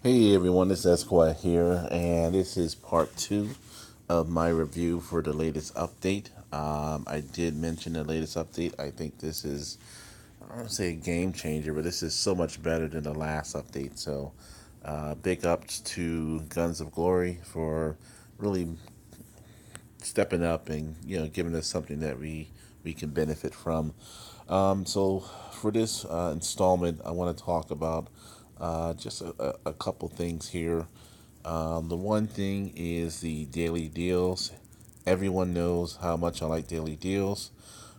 Hey everyone, it's Esquire here, and this is part two of my review for the latest update. I did mention the latest update. I think this is, I don't want to say a game changer, but this is so much better than the last update. So, big ups to Guns of Glory for really stepping up and giving us something that we can benefit from. So for this installment, I want to talk about just a couple things here. The one thing is the daily deals. Everyone knows how much I like daily deals,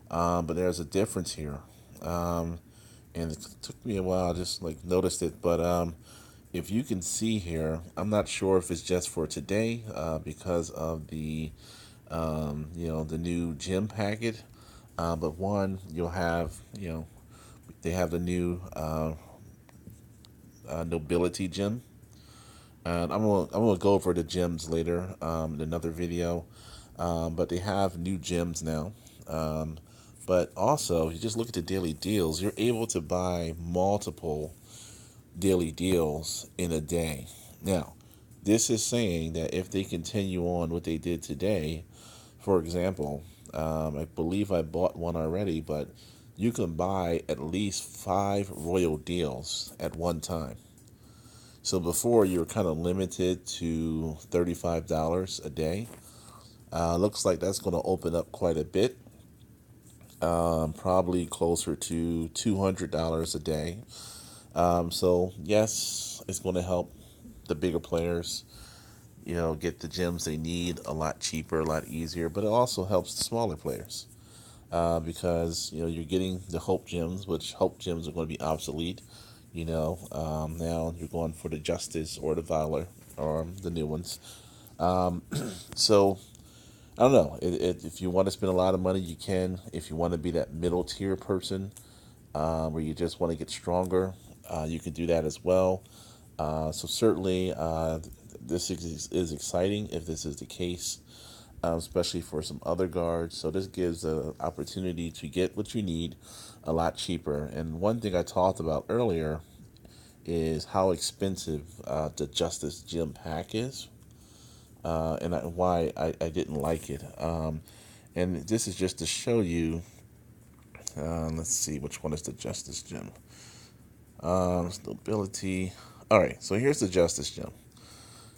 but there's a difference here. Um, and it took me a while just like noticed it, but if you can see here, I'm not sure if it's just for today because of the the new gym packet. But one, you'll have they have the new nobility gym. And I'm gonna go over the gyms later in another video. But they have new gyms now. Um, but also, you just look at the daily deals. You're able to buy multiple daily deals in a day. Now, this is saying that if they continue on what they did today, for example, I believe I bought one already, but you can buy at least five royal deals at one time. So before you were kind of limited to $35 a day. Looks like that's going to open up quite a bit, probably closer to $200 a day. So yes, it's going to help the bigger players, get the gems they need a lot cheaper, a lot easier. But it also helps the smaller players because you're getting the hope gems, which hope gems are going to be obsolete. Now you're going for the justice or the valor or the new ones. So I don't know. If you want to spend a lot of money, you can. If you want to be that middle tier person, where you just want to get stronger, you can do that as well. So certainly, this is exciting if this is the case, especially for some other guards. So this gives an opportunity to get what you need a lot cheaper. And one thing I talked about earlier is how expensive the Justice Gym pack is, and why I didn't like it. And this is just to show you. Let's see, which one is the Justice Gym? Stability. All right, so here's the Justice Gym.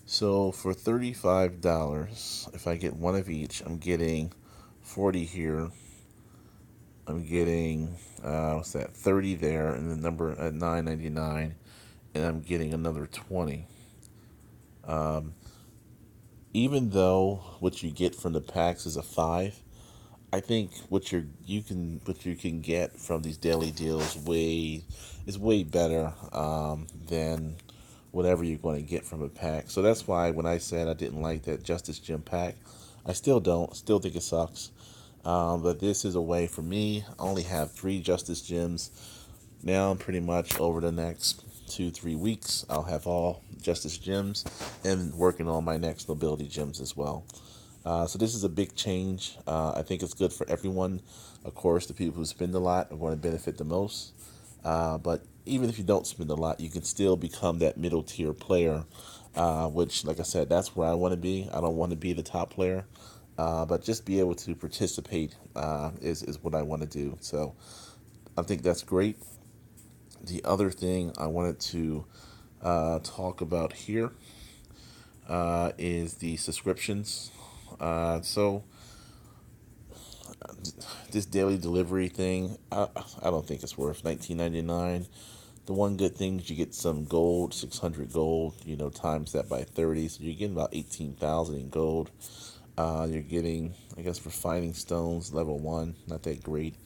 So for $35, if I get one of each, I'm getting 40 here. I'm getting what's that? 30 there, and the number at 9.99, and I'm getting another 20. Even though what you get from the packs is a five, I think what you can get from these daily deals is way better than whatever you're going to get from a pack. So that's why when I said I didn't like that Justice Gym pack, I still don't. Still think it sucks. But this is a way for me. I only have three Justice Gems now. Pretty much over the next 2 3 weeks, I'll have all Justice Gems and working on my next Nobility Gems as well. So this is a big change. I think it's good for everyone. Of course, the people who spend a lot are going to benefit the most. But even if you don't spend a lot, you can still become that middle tier player, which, like I said, that's where I want to be. I don't want to be the top player, but just be able to participate is what I want to do. So I think that's great. The other thing I wanted to talk about here is the subscriptions. So this daily delivery thing, I don't think it's worth 19.99. The one good thing is you get some gold, 600 gold. Times that by 30, so you're getting about 18,000 in gold. You're getting, I guess, refining stones level one, not that great.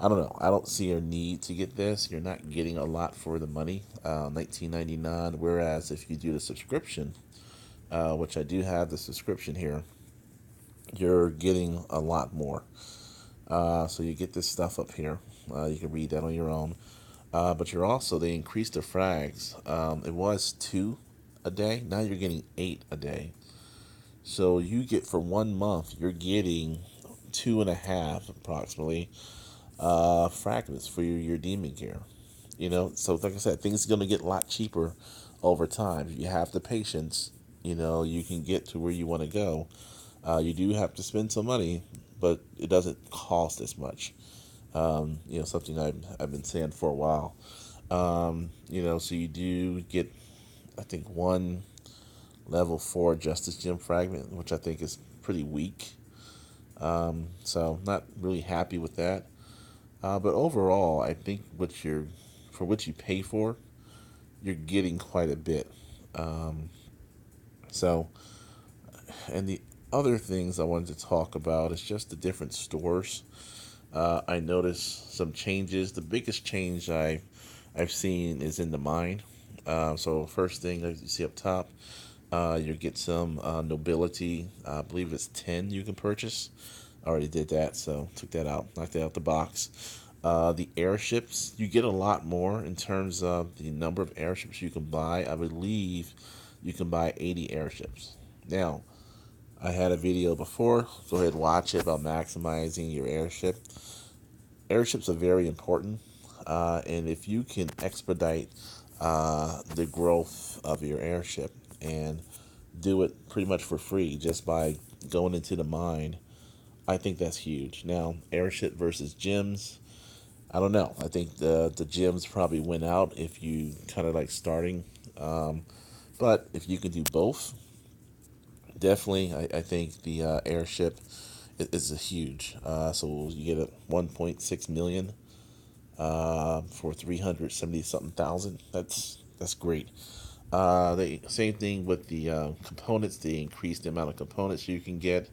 I don't know. I don't see a need to get this. You're not getting a lot for the money, 19.99. Whereas if you do the subscription, which I do have the subscription here, you're getting a lot more. So you get this stuff up here. You can read that on your own. But you're also, they increased the frags. It was two a day. Now you're getting eight a day. So you get for 1 month, you're getting two and a half approximately fragments for your demon gear. So like I said, things are going to get a lot cheaper over time. If you have the patience, you can get to where you want to go. You do have to spend some money, but it doesn't cost as much. Something I've been saying for a while. So you do get, I think, one level 4 Justice Gem fragment, which I think is pretty weak. So not really happy with that. But overall, I think for what you pay for, you're getting quite a bit. So, and the other things I wanted to talk about is just the different stores. I noticed some changes. The biggest change I've seen is in the mine. So first thing that you see up top, you get some nobility. I believe it's 10 you can purchase. I already did that, so took that out, knocked that out the box. The airships, you get a lot more in terms of the number of airships you can buy. I believe you can buy 80 airships. Now, I had a video before. Go ahead and watch it about maximizing your airship. Airships are very important, and if you can expedite the growth of your airship and do it pretty much for free just by going into the mine, I think that's huge. Now, airship versus gyms, I don't know. I think the gyms probably win out if you kind of like starting. But if you can do both, definitely, I think the airship is a huge. So you get a 1.6 million for 370 something thousand. That's great. The same thing with the components. They increase the amount of components you can get.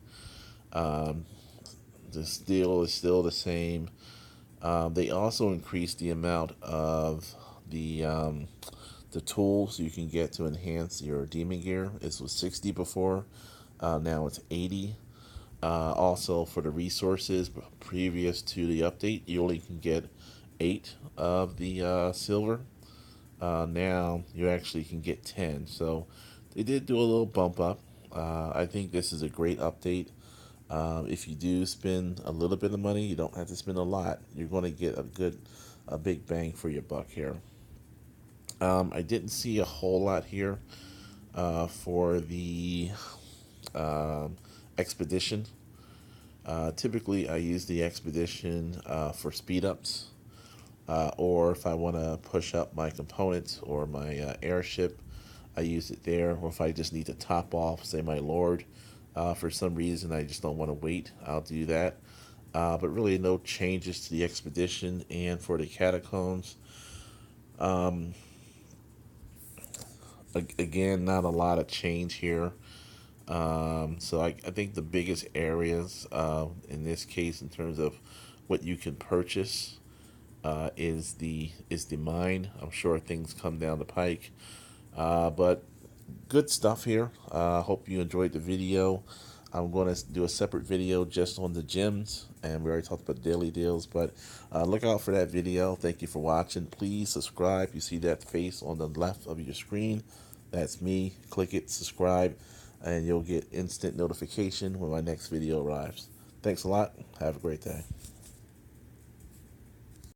The steel is still the same. They also increase the amount of the tools you can get to enhance your demon gear. It was 60 before, now it's 80. Also, for the resources previous to the update, you only can get 8 of the silver. Now you actually can get 10. So they did do a little bump up. I think this is a great update. If you do spend a little bit of money, you don't have to spend a lot. You're going to get a big bang for your buck here. I didn't see a whole lot here for the expedition. Typically, I use the expedition for speed ups, or if I want to push up my components or my airship, I use it there. Or if I just need to top off, say, my Lord, for some reason I just don't want to wait, I'll do that. But really, no changes to the expedition. And for the catacombs, again, not a lot of change here. So I think the biggest areas in this case, in terms of what you can purchase, is the mine. I'm sure things come down the pike, but good stuff here. Hope you enjoyed the video. I'm going to do a separate video just on the gyms, and we already talked about daily deals, but look out for that video. Thank you for watching. Please subscribe. You see that face on the left of your screen? That's me. Click it, subscribe, and you'll get instant notification when my next video arrives. Thanks a lot. Have a great day.